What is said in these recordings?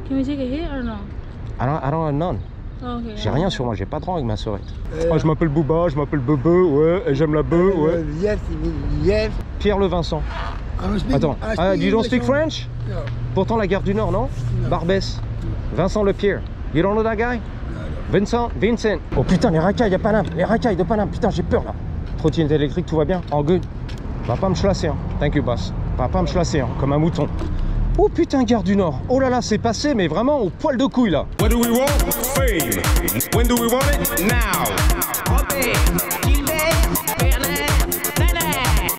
Can we take a hit or no? I don't have none. Oh, okay. J'ai rien sur moi, j'ai pas de rang avec ma sœurette. Oh, je m'appelle Bouba, je m'appelle Bebe, ouais, et j'aime la bœuf, ouais. Yes. Pierre Le Vincent. Attends, you don't speak French? No. Pourtant la gare du Nord, non? Barbès. Vincent Le Pierre. You don't know that guy? Vincent? Oh putain, les racailles à Paname, les racailles de Paname, putain, j'ai peur là. Trottinette électrique, tout va bien? En good. Va pas me chlasser, hein. Thank you, boss. Va pas me chlasser, hein, comme un mouton. Oh putain, gare du Nord. Oh là là, c'est passé, mais vraiment au poil de couille là. What do we want? Fame. When do we want it? Now.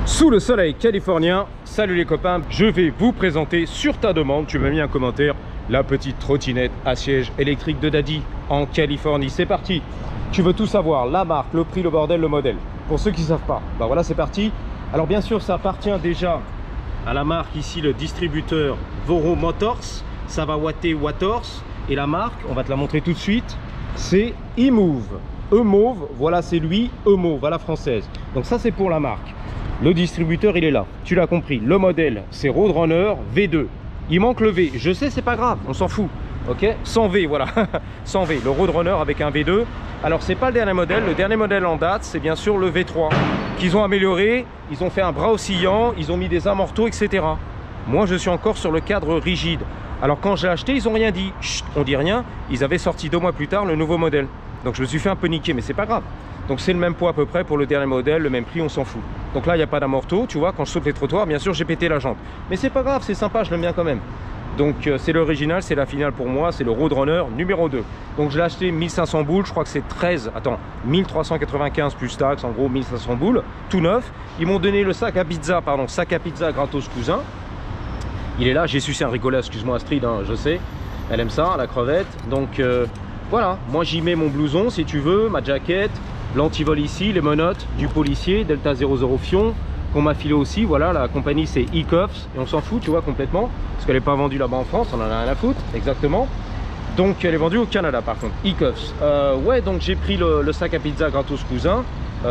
Sous le soleil californien, salut les copains, je vais vous présenter sur ta demande, tu m'as mis un commentaire, la petite trottinette à siège électrique de Daddy en Californie. C'est parti. Tu veux tout savoir, la marque, le prix, le bordel, le modèle. Pour ceux qui ne savent pas, bah voilà, c'est parti. Alors bien sûr, ça appartient déjà à la marque ici, le distributeur Voro Motors. Ça va watter Wators. Et la marque, on va te la montrer tout de suite, c'est eMove. eMove, voilà, c'est lui, eMove à la française. Donc ça, c'est pour la marque. Le distributeur, il est là. Tu l'as compris. Le modèle, c'est Roadrunner V2. Il manque le V. Je sais, c'est pas grave, on s'en fout. Ok, sans V, voilà. Sans V, le Roadrunner avec un V2. Alors, c'est pas le dernier modèle. Le dernier modèle en date, c'est bien sûr le V3 qu'ils ont amélioré. Ils ont fait un bras oscillant, ils ont mis des amortos, etc. Moi, je suis encore sur le cadre rigide. Alors, quand j'ai acheté, ils ont rien dit. Chut, on dit rien. Ils avaient sorti 2 mois plus tard le nouveau modèle. Donc, je me suis fait un peu niquer, mais c'est pas grave. Donc c'est le même poids à peu près pour le dernier modèle, le même prix, on s'en fout. Donc là, il n'y a pas d'amorto, tu vois, quand je saute les trottoirs, bien sûr, j'ai pété la jante. Mais c'est pas grave, c'est sympa, je l'aime bien quand même. Donc c'est l'original, c'est la finale pour moi, c'est le Roadrunner numéro 2. Donc je l'ai acheté 1500 boules, je crois que c'est 1395 plus taxes, en gros 1500 boules, tout neuf. Ils m'ont donné le sac à pizza, pardon, sac à pizza gratos cousin. Il est là, j'ai sucé un rigolet, excuse-moi Astrid, hein, je sais. Elle aime ça, la crevette. Donc voilà, moi j'y mets mon blouson si tu veux, ma jaquette. L'antivol ici, les menottes du policier, Delta 00 Fion, qu'on m'a filé aussi. Voilà, la compagnie c'est E-Cuffs, et on s'en fout, tu vois, complètement, parce qu'elle n'est pas vendue là-bas en France, on en a rien à foutre, exactement. Donc elle est vendue au Canada par contre, E-Cuffs. Ouais, donc j'ai pris le sac à pizza gratos cousin,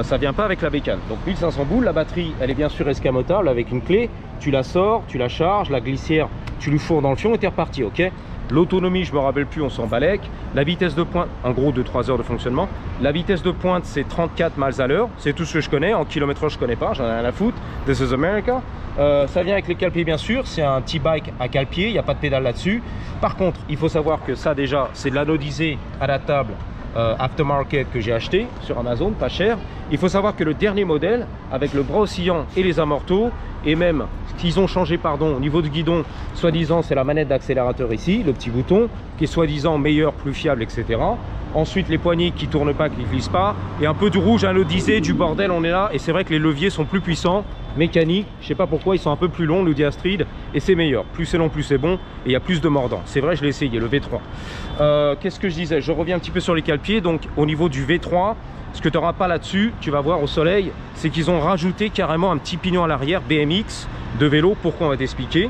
ça vient pas avec la bécane. Donc 1500 boules, la batterie, elle est bien sûr escamotable avec une clé, tu la sors, tu la charges, la glissière, tu lui fourres dans le fion et t'es reparti, ok. L'autonomie, je me rappelle plus, on s'en balèque. La vitesse de pointe, en gros 2-3 heures de fonctionnement. La vitesse de pointe, c'est 34 miles à l'heure. C'est tout ce que je connais. En kilomètre, je connais pas, j'en ai rien à foutre. This is America. Ça vient avec les cale-pieds, bien sûr. C'est un T-bike à cale-pied, il n'y a pas de pédale là-dessus. Par contre, il faut savoir que ça, déjà, c'est de l'anodisé adaptable aftermarket que j'ai acheté sur Amazon, pas cher. Il faut savoir que le dernier modèle, avec le bras oscillant et les amortos, et même ce qu'ils ont changé, pardon, au niveau du guidon, soi-disant c'est la manette d'accélérateur ici, le petit bouton, qui est soi-disant meilleur, plus fiable, etc. Ensuite les poignées qui tournent pas, qui glissent pas, et un peu du rouge anodisé, du bordel, on est là. Et c'est vrai que les leviers sont plus puissants, mécaniques, je sais pas pourquoi, ils sont un peu plus longs, nous dit Astrid, et c'est meilleur. Plus c'est long, plus c'est bon, et il y a plus de mordant. C'est vrai, je l'ai essayé, le V3. Qu'est-ce que je disais? Je reviens un petit peu sur les cale-pieds. Donc au niveau du V3, ce que tu n'auras pas là-dessus, tu vas voir au soleil, c'est qu'ils ont rajouté carrément un petit pignon à l'arrière BMX de vélo. Pourquoi, on va t'expliquer.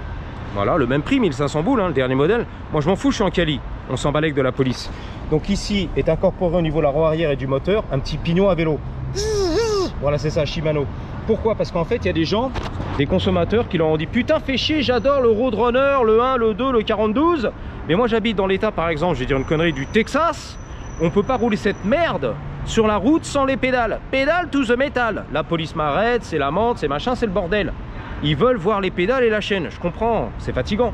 Voilà, le même prix, 1500 boules, hein, le dernier modèle. Moi, je m'en fous, je suis en Cali. On s'en balèque de la police. Donc ici est incorporé au niveau de la roue arrière et du moteur un petit pignon à vélo. Voilà, c'est ça, Shimano. Pourquoi? Parce qu'en fait, il y a des gens, des consommateurs qui leur ont dit: putain, fais chier, j'adore le Roadrunner, le 1, le 2, le 42. Mais moi, j'habite dans l'état, par exemple, je vais dire une connerie, du Texas. On peut pas rouler cette merde sur la route sans les pédales. Pédale to the metal. La police m'arrête, c'est l'amende, c'est machin, c'est le bordel. Ils veulent voir les pédales et la chaîne. Je comprends, c'est fatigant.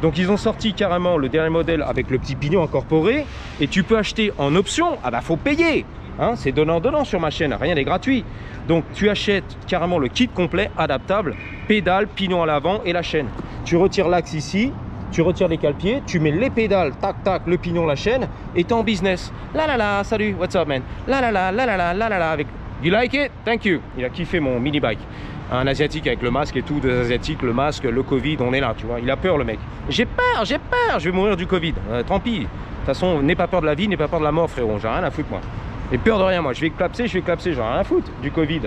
Donc ils ont sorti carrément le dernier modèle avec le petit pignon incorporé. Et tu peux acheter en option. Ah bah faut payer, hein, c'est donnant-donnant sur ma chaîne, rien n'est gratuit. Donc tu achètes carrément le kit complet adaptable, pédale, pignon à l'avant et la chaîne. Tu retires l'axe ici, tu retires les cale-pieds, tu mets les pédales, tac tac, le pignon, la chaîne, et t'es en business. La la la, salut, what's up man? La la la, la la la, la la la, avec you like it? Thank you. Il a kiffé mon mini bike. Un asiatique avec le masque et tout, des asiatiques, le masque, le Covid, on est là, tu vois. Il a peur le mec. J'ai peur, je vais mourir du Covid. Tant pis. De toute façon, n'aie pas peur de la vie, n'aie pas peur de la mort, frérot. J'ai rien à foutre moi. J'ai peur de rien moi. Je vais clapser, j'ai rien à foutre du Covid.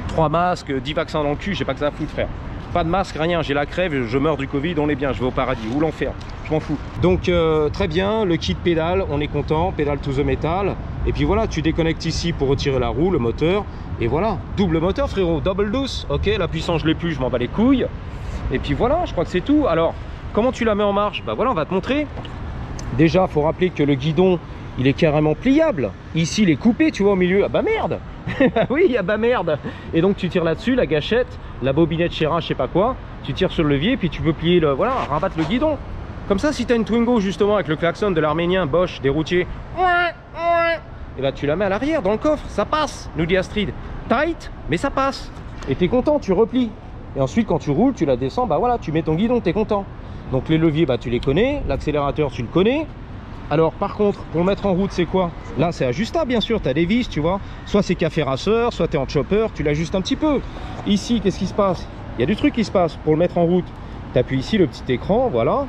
3 masques, 10 vaccins dans le cul, j'ai pas que ça à foutre, frère. Pas de masque, rien, j'ai la crève, je meurs du Covid, on est bien, je vais au paradis, ou l'enfer, je m'en fous. Donc très bien, le kit pédale, on est content, pédale to the metal. Et puis voilà, tu déconnectes ici pour retirer la roue, le moteur. Et voilà, double moteur frérot, double douce, ok, la puissance je l'ai plus, je m'en bats les couilles. Et puis voilà, je crois que c'est tout. Alors, Comment tu la mets en marche? Bah voilà, on va te montrer. Déjà, il faut rappeler que le guidon, il est carrément pliable. Ici, il est coupé, tu vois, au milieu. Ah bah merde. Oui, ah bah merde. Et donc, tu tires là-dessus, la gâchette, la bobinette Chérin, je sais pas quoi. Tu tires sur le levier, puis tu peux plier le... Voilà, rabattre le guidon. Comme ça, si tu as une Twingo, justement, avec le klaxon de l'Arménien, Bosch, des routiers, et bah tu la mets à l'arrière, dans le coffre. Ça passe, nous dit Astrid. Tight, mais ça passe. Et t'es content, tu replies. Et ensuite, quand tu roules, tu la descends, bah voilà, tu mets ton guidon, t'es content. Donc les leviers, bah tu les connais. L'accélérateur, tu le connais. Alors par contre, pour le mettre en route, c'est quoi? Là, c'est ajustable, bien sûr, tu as des vis, tu vois. Soit c'est café rasseur, soit tu es en chopper, tu l'ajustes un petit peu. Ici, qu'est-ce qui se passe? Il y a du truc qui se passe. Pour le mettre en route, tu appuies ici le petit écran, voilà.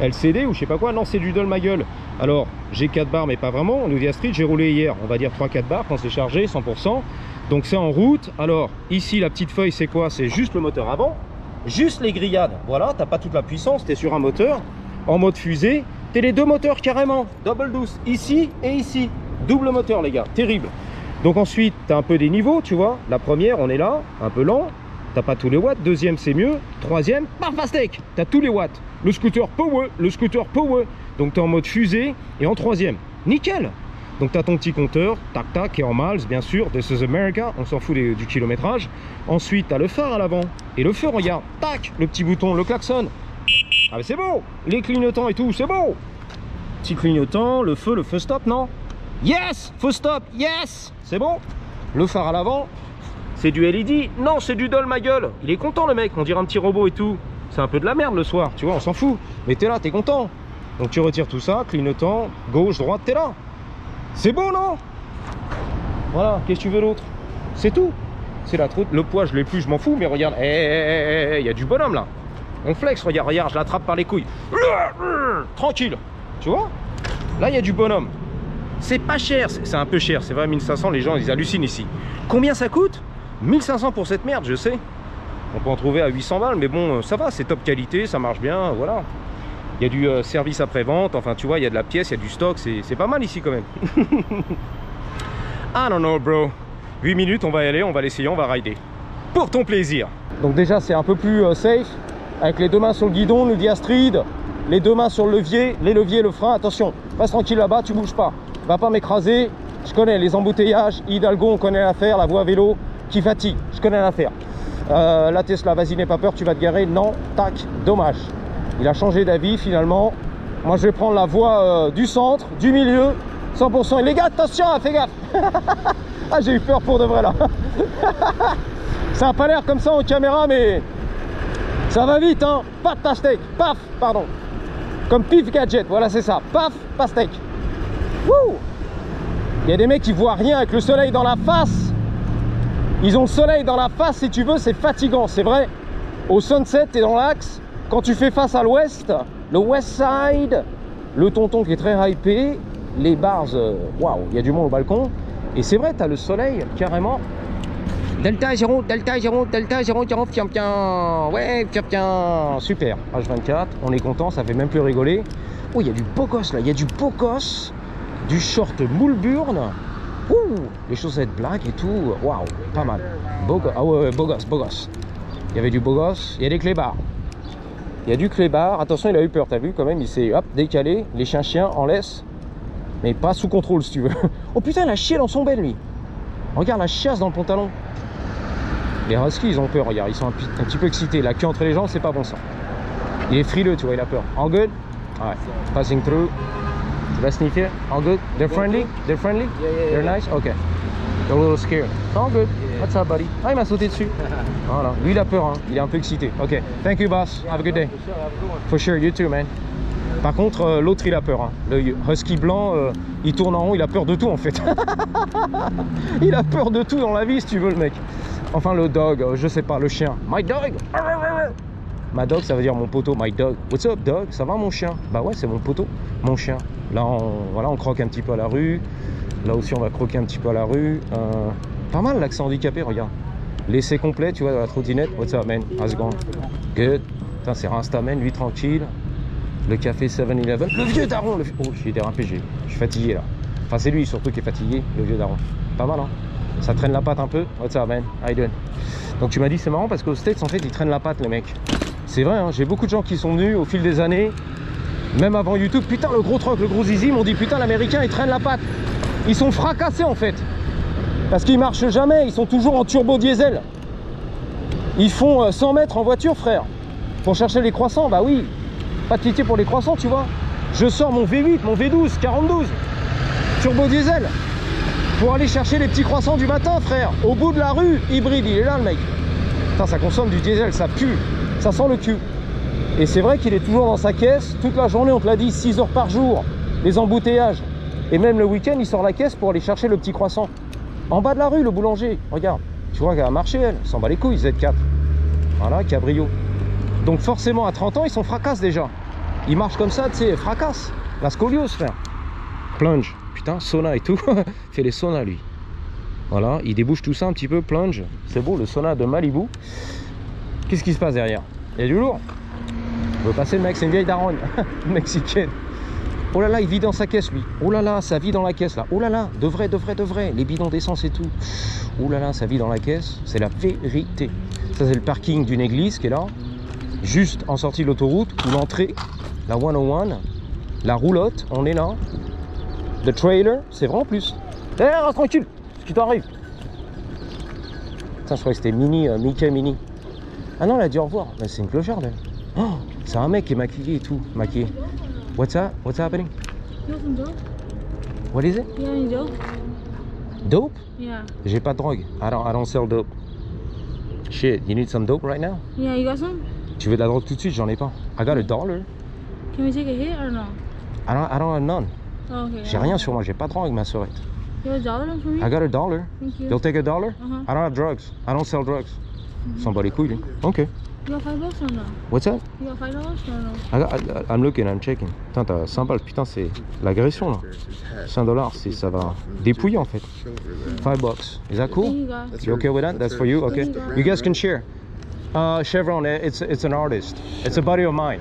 LCD ou je sais pas quoi. Non, c'est du Dol ma gueule. Alors, j'ai 4 barres, mais pas vraiment. On nous dit à Street, j'ai roulé hier, on va dire 3-4 barres quand c'est chargé, 100%. Donc c'est en route. Alors, ici, la petite feuille, c'est quoi? C'est juste le moteur avant. Juste les grillades. Voilà, t'as pas toute la puissance, tu es sur un moteur en mode fusée. T'es les deux moteurs carrément, double douce, ici et ici. Double moteur, les gars, terrible. Donc ensuite, tu as un peu des niveaux, tu vois. La première, on est là, un peu lent. T'as pas tous les watts. Deuxième, c'est mieux. Troisième, paf, pastèque. Tu as tous les watts. Le scooter power, le scooter power. Donc tu es en mode fusée. Et en troisième, nickel. Donc tu as ton petit compteur, tac tac, et en miles, bien sûr. This is America, on s'en fout du kilométrage. Ensuite, tu as le phare à l'avant. Et le feu, regarde, tac, le petit bouton, le klaxon. Ah mais c'est beau. Les clignotants et tout, c'est beau. Petit clignotant, le feu stop, non? Yes, feu stop, yes. C'est bon. Le phare à l'avant, c'est du LED. Non, c'est du Dol ma gueule. Il est content le mec, on dirait un petit robot et tout. C'est un peu de la merde le soir, tu vois, on s'en fout. Mais t'es là, t'es content. Donc tu retires tout ça, clignotant, gauche, droite, t'es là. C'est beau, non? Voilà, qu'est-ce que tu veux d'autre? C'est tout. C'est la troute. Le poids, je l'ai plus, je m'en fous, mais regarde, il y a du bonhomme là. On flex, regarde, je l'attrape par les couilles. Tranquille. Tu vois? Là, il y a du bonhomme. C'est pas cher, c'est un peu cher. C'est vrai, 1500, les gens, ils hallucinent ici. Combien ça coûte? 1500 pour cette merde, je sais. On peut en trouver à 800 balles, mais bon, ça va, c'est top qualité, ça marche bien, voilà. Il y a du service après-vente, enfin, tu vois, il y a de la pièce, il y a du stock, c'est pas mal ici quand même. I don't know, bro. 8 minutes, on va y aller, on va l'essayer, on va rider. Pour ton plaisir. Donc déjà, c'est un peu plus safe. Avec les deux mains sur le guidon, nous dit Astrid. Les deux mains sur le levier, les leviers, le frein. Attention, passe tranquille là-bas, tu bouges pas. Va pas m'écraser. Je connais les embouteillages. Hidalgo, on connaît l'affaire. La voie à vélo qui fatigue. Je connais l'affaire. La Tesla, vas-y, n'aie pas peur, tu vas te garer. Non, tac, dommage. Il a changé d'avis finalement. Moi, je vais prendre la voie du centre, du milieu, 100%. Et les gars, attention, fais gaffe. Ah, j'ai eu peur pour de vrai là. Ça n'a pas l'air comme ça en caméra, mais ça va vite, hein. Paf, pastèque. Paf, pardon. Comme Pif Gadget, voilà, c'est ça. Paf, pastèque. Wouh. Il y a des mecs qui voient rien avec le soleil dans la face. Ils ont le soleil dans la face, si tu veux, c'est fatigant, c'est vrai. Au sunset, t'es dans l'axe. Quand tu fais face à l'ouest, le west side, le tonton qui est très hypé, les bars, waouh, il y a du monde au balcon. Et c'est vrai, t'as le soleil carrément. Delta 0, Delta 0, Delta 0, tiens, tiens, ouais, tiens, super. H24, on est content, ça fait même plus rigoler. Oh, il y a du beau gosse là, il y a du beau gosse, du short Moulburn. Ouh, les chaussettes black et tout, waouh, pas mal. Beau gosse, ah ouais, beau gosse, beau gosse. Il y avait du beau gosse, il y a des clébards. Il y a du clébard, attention, il a eu peur, t'as vu quand même, il s'est hop, décalé, les chiens en laisse. Mais pas sous contrôle si tu veux. Oh putain, il a chié dans son bel lui. Regarde la chiasse dans le pantalon. Les huskies, ils ont peur, regarde, ils sont un petit peu excités. La queue entre les jambes, c'est pas bon ça. Il est frileux, tu vois, il a peur. All good? Ouais. Passing through. Tu vas sniffer? All good? They're friendly? They're friendly? They're nice? Ok. They're a little scared. All good. What's up, buddy? Ah, il m'a sauté dessus. Voilà. Lui, il a peur, hein. Il est un peu excité. Ok. Thank you, boss. Have a good day. For sure, you too, man. Par contre, l'autre, il a peur. Hein. Le husky blanc, il tourne en rond, il a peur de tout, en fait. Il a peur de tout dans la vie, si tu veux, le mec. Enfin, le dog, je sais pas, le chien. My dog. My dog, ça veut dire mon poteau. My dog. What's up, dog? Ça va, mon chien? Bah ouais, c'est mon poteau, mon chien. Là, voilà, on croque un petit peu à la rue. Là aussi, on va croquer un petit peu à la rue. Pas mal, l'accent handicapé, regarde. L'essai complet, tu vois, dans la trottinette. What's up, man? How's it going? Good. Putain, c'est Rastaman, lui, tranquille. Le café 7-Eleven. Le vieux daron. Oh, j'ai dérapé, je suis fatigué, là. Enfin, c'est lui, surtout, qui est fatigué, le vieux daron. Pas mal, hein? Ça traîne la patte un peu. What's up, man? How you doing? Donc tu m'as dit c'est marrant parce qu'aux States en fait ils traînent la patte les mecs. c'est vrai, hein, j'ai beaucoup de gens qui sont venus au fil des années, même avant YouTube. Putain, le gros truck, le gros zizi, m'ont dit putain, l'américain il traîne la patte. Ils sont fracassés en fait. Parce qu'ils marchent jamais, ils sont toujours en turbo diesel. Ils font 100 mètres en voiture, frère. Pour chercher les croissants, bah oui. Pas de pitié pour les croissants, tu vois. Je sors mon V8, mon V12, 42, turbo diesel. Pour aller chercher les petits croissants du matin, frère. Au bout de la rue, hybride, il est là le mec. Putain, ça consomme du diesel, ça pue. Ça sent le cul. Et c'est vrai qu'il est toujours dans sa caisse toute la journée, on te l'a dit, 6 heures par jour. Les embouteillages. Et même le week-end, il sort la caisse pour aller chercher le petit croissant. En bas de la rue, le boulanger. Regarde. Tu vois qu'elle a marché, elle. S'en bat les couilles, Z4. Voilà, cabrio. Donc forcément, à 30 ans, ils sont fracasses déjà. Ils marchent comme ça, tu sais, fracasse. La scoliose, frère. Plunge. Putain, sauna et tout. Il fait les saunas, lui. Voilà, il débouche tout ça un petit peu, plunge. C'est beau, le sauna de Malibu. Qu'est-ce qui se passe derrière? Il y a du lourd. On veut passer le mec, c'est une vieille daronne mexicaine. Oh là là, il vit dans sa caisse, lui. Oh là là, ça vit dans la caisse, là. Oh là là, de vrai, les bidons d'essence et tout. Oh là là, ça vit dans la caisse. C'est la vérité. Ça, c'est le parking d'une église qui est là. Juste en sortie de l'autoroute, ou l'entrée, la 101, la roulotte, on est là. Le trailer, c'est vrai en plus. Eh, reste tranquille, ce qui t'arrive. Putain, je croyais que c'était Mickey Mini. Ah non, elle a dit au revoir. Mais c'est une clocharde, elle. Oh, c'est un mec qui est maquillé et tout, maquillé. What's happening? You want some dope? What is it? You want any dope? Dope? Yeah. J'ai pas de drogue. I don't sell dope. Shit, you need some dope right now? Yeah, you got some? Tu veux de la drogue tout de suite? J'en ai pas. I got $1. Can we take a hit or no? I don't have none. Oh, okay. J'ai rien sur moi, j'ai pas de drogue, ma sœurette. You have $1 for me? I got $1. Thank you. You'll take $1? Uh-huh. I don't have drugs. I don't sell drugs. S'en bat les couilles, lui. Ok. You got $5 or no? What's that? You got $5 or no? I'm looking, I'm checking. Putain, t'as 5 balles. Putain, c'est l'agression, là. $5, ça va dépouiller, en fait. $5. Is that cool? There you go. You okay with that? That's for you? Okay. You guys can share. Chevron, it's an artist. It's a buddy of mine.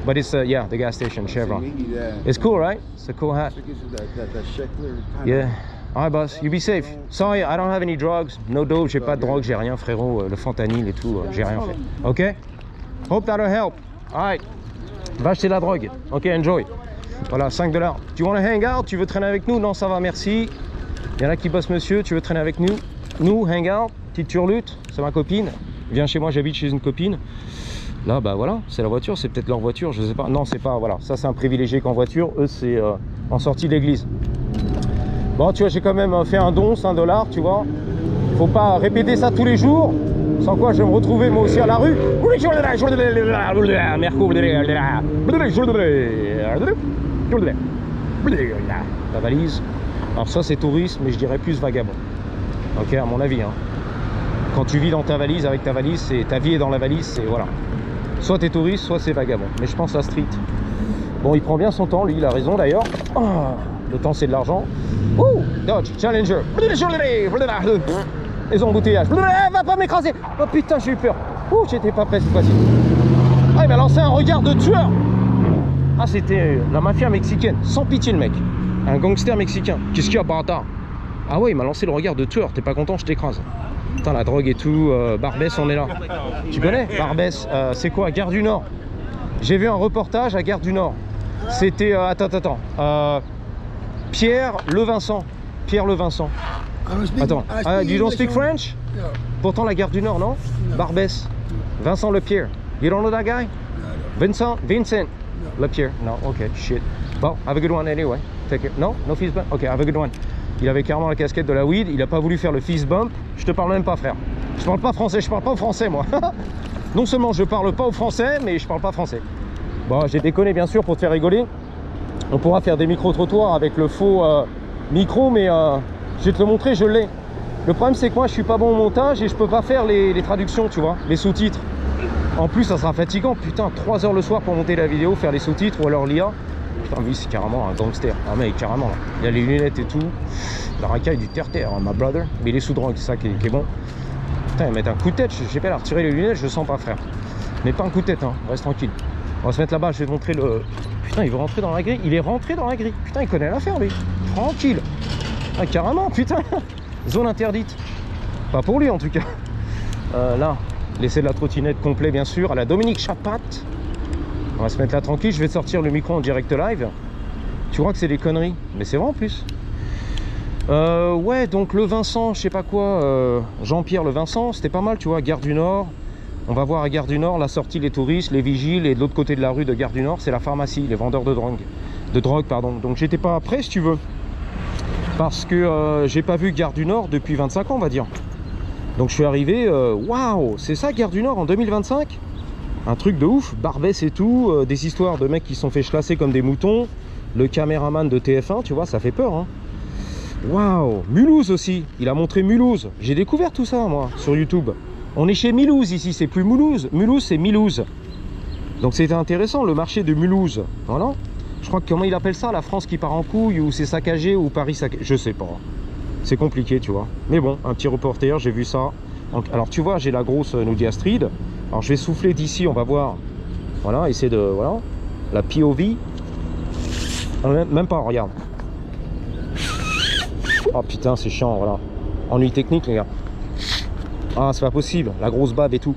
But it's, yeah, the gas station, Chevron. It's cool, right? It's a cool hat. Yeah. Alright, boss, you be safe. Sorry, I don't have any drugs. No dope, j'ai pas de drogue, j'ai rien, frérot. Le fentanyl et tout, j'ai rien fait. Ok? Hope that'll help. Alright. Va acheter la drogue. Ok, enjoy. Voilà, $5. Do you want to hang out? Tu veux traîner avec nous? Non, ça va, merci. Il y en a qui bossent, monsieur. Tu veux traîner avec nous? Nous, hang out. Petite turlute. C'est ma copine. Viens chez moi, j'habite chez une copine. Là, bah voilà, c'est la voiture. C'est peut-être leur voiture, je sais pas. Non, c'est pas, voilà. Ça, c'est un privilégié qu'en voiture. Eux, c'est en sortie de l'église. Bon, tu vois, j'ai quand même fait un don, c'est $1, tu vois. Faut pas répéter ça tous les jours. Sans quoi, je vais me retrouver moi aussi à la rue. La valise. Alors ça, c'est touriste, mais je dirais plus vagabond. Ok, à mon avis. Hein. Quand tu vis dans ta valise, avec ta valise, ta vie est dans la valise, c'est voilà. Soit t'es touriste, soit c'est vagabond. Mais je pense à street. Bon, il prend bien son temps, lui, il a raison d'ailleurs. Oh, le temps, c'est de l'argent. Ouh, Dodge, Challenger. Les embouteillages. Va pas m'écraser. Oh putain, j'ai eu peur. Ouh, j'étais pas prêt cette fois-ci. Ah, il m'a lancé un regard de tueur. Ah, c'était la mafia mexicaine. Sans pitié, le mec. Un gangster mexicain. Qu'est-ce qu'il y a, bâtard? Ah ouais, il m'a lancé le regard de tueur. T'es pas content, je t'écrase. Putain, la drogue et tout. Barbès, on est là. Tu connais Barbès? C'est quoi? Gare du Nord. J'ai vu un reportage à Gare du Nord. C'était... attends. Pierre Levincent. Pierre Levincent. Attends. You don't speak French? Pourtant, la Gare du Nord, non? Barbès. Vincent Lepierre. You don't know that guy? Vincent Lepierre. No, okay, shit. Bon, have a good one anyway. Take care. No fist bump? Ok, have a good one. Il avait carrément la casquette de la weed. Il a pas voulu faire le fist bump. Je te parle même pas, frère. Je parle pas français. Je parle pas au français, moi. Non seulement je parle pas au français, mais je parle pas français. Bon, j'ai déconné, bien sûr, pour te faire rigoler. On pourra faire des micro-trottoirs avec le faux micro, mais je vais te le montrer, je l'ai. Le problème, c'est que moi, je suis pas bon au montage et je peux pas faire les traductions, tu vois, les sous-titres. En plus, ça sera fatigant. Putain, 3 heures le soir pour monter la vidéo, faire les sous-titres ou alors l'IA. Putain, lui, c'est carrément un gangster. Ah, mec, carrément, là. Il a les lunettes et tout. La racaille du terre-terre, hein, ma brother. Mais il est sous drogue, c'est ça qui est bon. Putain, il va mettre un coup de tête. Je sais pas, il a retiré les lunettes, je sens pas, frère. Mais pas un coup de tête, hein. Reste tranquille. On va se mettre là-bas, je vais te montrer le... Putain, il veut rentrer dans la grille. Il est rentré dans la grille. Putain, il connaît l'affaire, lui. Tranquille. Ah, carrément, putain. Zone interdite. Pas pour lui, en tout cas. Là. L'essai de la trottinette complet, bien sûr, à la Dominique Chapat. On va se mettre là tranquille. Je vais te sortir le micro en direct live. Tu crois que c'est des conneries? Mais c'est vrai en plus. Ouais, donc le Vincent, je sais pas quoi, Jean-Pierre le Vincent, c'était pas mal, tu vois, Gare du Nord. On va voir à Gare du Nord la sortie, les touristes, les vigiles, et de l'autre côté de la rue de Gare du Nord, c'est la pharmacie, les vendeurs de drogue. Donc j'étais pas prêt, si tu veux, parce que j'ai pas vu Gare du Nord depuis 25 ans, on va dire. Donc je suis arrivé, waouh, c'est ça Gare du Nord en 2025? Un truc de ouf, Barbès et tout, des histoires de mecs qui se sont fait chlasser comme des moutons, le caméraman de TF1, tu vois, ça fait peur, hein. Waouh, Mulhouse aussi, il a montré Mulhouse. J'ai découvert tout ça moi sur YouTube. On est chez Mulhouse ici, c'est plus Mulhouse. Mulhouse c'est Mulhouse. Donc c'était intéressant le marché de Mulhouse. Voilà. Je crois que comment il appelle ça, la France qui part en couille, ou c'est saccagé, ou Paris saccagé, je sais pas. C'est compliqué tu vois. Mais bon, un petit reporter, j'ai vu ça. Alors tu vois, j'ai la grosse nous dit Astrid. Alors je vais souffler d'ici, on va voir. Voilà, essayer de, voilà, la POV. Même pas, regarde. Oh putain, c'est chiant, voilà. Ennui technique, les gars. Ah, c'est pas possible, la grosse bave et tout.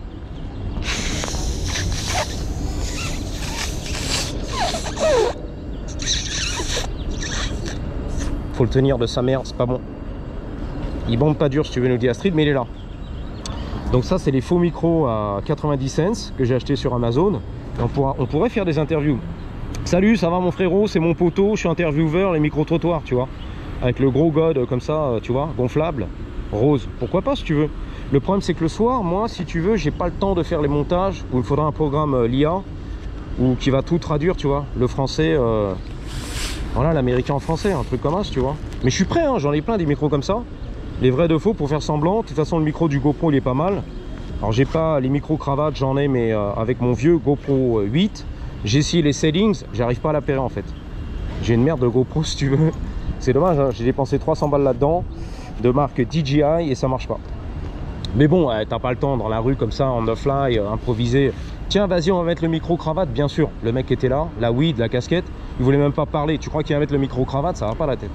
Faut le tenir de sa mère, c'est pas bon. Il bombe pas dur si tu veux, nous dit Astrid, mais il est là. Donc ça, c'est les faux micros à 90 cents que j'ai acheté sur Amazon. Et on pourrait faire des interviews. Salut, ça va mon frérot, c'est mon poteau, je suis intervieweur, les micro-trottoirs, tu vois. Avec le gros god comme ça, tu vois, gonflable, rose. Pourquoi pas si tu veux. Le problème c'est que le soir, moi, si tu veux, j'ai pas le temps de faire les montages. Où il faudra un programme l'IA ou qui va tout traduire, tu vois. Le français, voilà, l'américain en français, un truc comme ça, tu vois. Mais je suis prêt, hein, j'en ai plein des micros comme ça. Les vrais de faux pour faire semblant. De toute façon, le micro du GoPro, il est pas mal. Alors j'ai pas les micros cravates, j'en ai, mais avec mon vieux GoPro 8, j'ai essayé les settings, j'arrive pas à l'appairer en fait. J'ai une merde de GoPro si tu veux. C'est dommage, hein, j'ai dépensé 300 balles là-dedans, de marque DJI, et ça marche pas. Mais bon, t'as pas le temps dans la rue comme ça, on the fly, improviser. Tiens, vas-y, on va mettre le micro-cravate, bien sûr. Le mec était là, la weed, la casquette, il voulait même pas parler. Tu crois qu'il va mettre le micro-cravate, ça va pas la tête.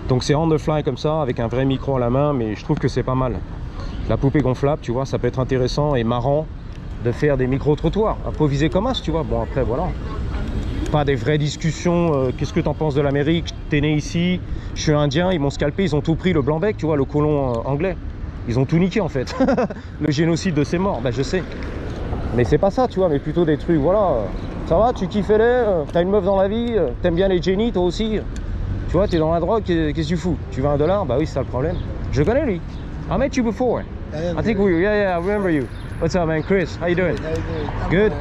Donc c'est on the fly comme ça, avec un vrai micro à la main, mais je trouve que c'est pas mal. La poupée gonflable, tu vois, ça peut être intéressant et marrant de faire des micro-trottoirs, improviser comme as, tu vois. Bon, après, voilà. Pas des vraies discussions, qu'est-ce que t'en penses de l'Amérique, t'es né ici, je suis indien, ils m'ont scalpé, ils ont tout pris, le blanc-bec, tu vois, le colon anglais. Ils ont tout niqué en fait. Le génocide de ces morts, bah je sais. Mais c'est pas ça, tu vois, mais plutôt des trucs, voilà. Ça va, tu kiffes l'air, t'as une meuf dans la vie, t'aimes bien les Jenny, toi aussi. Tu vois, t'es dans la drogue, qu'est-ce que tu fous? Tu veux $1? Bah oui, c'est ça le problème. Je connais lui. I met you before. I think we, yeah, I remember you. What's up, man? Chris, how you doing? Good?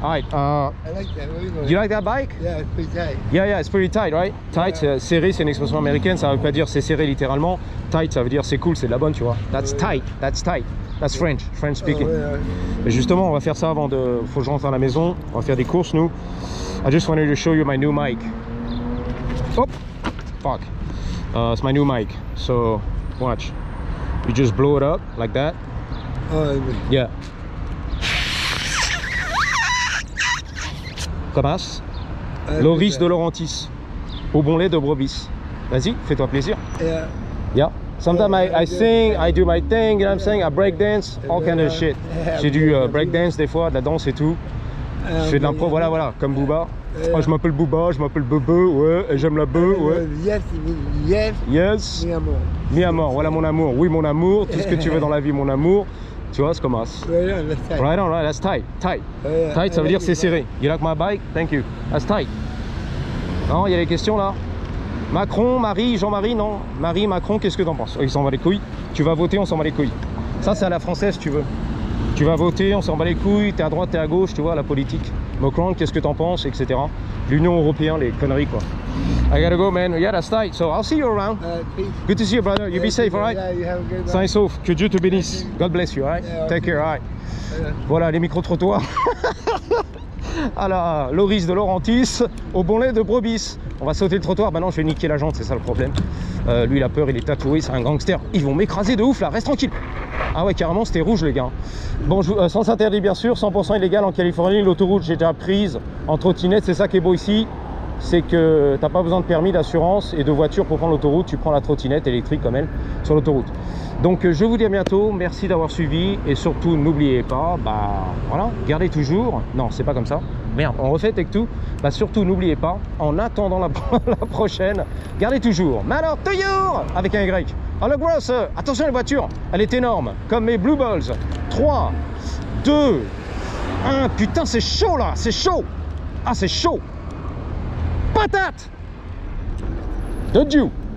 Alright, I like that. Where are you going? you like that bike? Yeah, it's pretty tight. Yeah, it's pretty tight, right? Tight, serré, c'est une expression américaine, ça veut pas dire c'est serré littéralement. Tight, ça veut dire c'est cool, c'est de la bonne, tu vois. That's tight, that's tight. That's French speaking. Oh, yeah. Mais justement, on va faire ça avant de... Faut que je rentre à la maison, on va faire des courses, nous. I just wanted to show you my new mic. Oh, fuck. It's my new mic, so watch. You just blow it up like that. Oh, Yeah. Commence. Loris de Laurentis. Au bon lait de brebis. Vas-y, fais-toi plaisir. Yeah. Yeah. Sometimes I sing, I do my thing, you know what I'm saying? I break dance, all kind of shit. J'ai du break dance des fois, de la danse et tout. Je fais de l'impro, voilà, comme Booba. Oh, je m'appelle Booba, je m'appelle Bebe, ouais, et j'aime la beuh, ouais. Yes, it means yes. Yes. Mi amor. Mi amor, voilà mon amour. Oui, mon amour, tout ce que tu veux dans la vie, mon amour. Tu vois, c'est comme ça. Right on, that's tight. Right on, right, that's tight, tight. Yeah, Tight, ça I veut dire like c'est it, serré. You like my bike? Thank you. That's tight. Non, il y a des questions là. Macron, Marie, Jean-Marie, non. Marie, Macron, qu'est-ce que t'en penses? Il s'en va les couilles. Tu vas voter, on s'en bat les couilles. Ça, c'est à la française, tu veux. Tu vas voter, on s'en bat les couilles. T'es à droite, t'es à gauche, tu vois, la politique. Macron, qu'est-ce que t'en penses, etc. L'Union européenne, les conneries, quoi. I gotta go, man. Yeah, that's tight. So I'll see you around. Peace. Good to see you, brother. You be safe, all right? Yeah, you have a good Sain et night. sauf. Que Dieu te bénisse. God bless you, all right? Yeah, Take care, all right? Yeah. Voilà les micro-trottoirs. À la Loris de Laurentis, au bon lait de brebis. On va sauter le trottoir, bah non je vais niquer la jante, c'est ça le problème. Lui il a peur, il est tatoué, c'est un gangster. Ils vont m'écraser de ouf là, reste tranquille. Ah ouais carrément c'était rouge les gars. Bon, sens interdit bien sûr, 100% illégal en Californie. L'autoroute j'ai déjà prise en trottinette, c'est ça qui est beau ici. c'est que t'as pas besoin de permis, d'assurance et de voiture pour prendre l'autoroute. Tu prends la trottinette électrique comme elle sur l'autoroute. Donc je vous dis à bientôt, merci d'avoir suivi et surtout n'oubliez pas, bah voilà, gardez toujours, non c'est pas comme ça, merde, on refait avec tout, bah surtout n'oubliez pas, en attendant la prochaine, gardez toujours, mais alors toujours avec un Y. Oh le gross, attention la voiture, elle est énorme, comme mes Blue Balls. 3, 2, 1, putain c'est chaud là, c'est chaud. Ah c'est chaud. Patate de Dieu.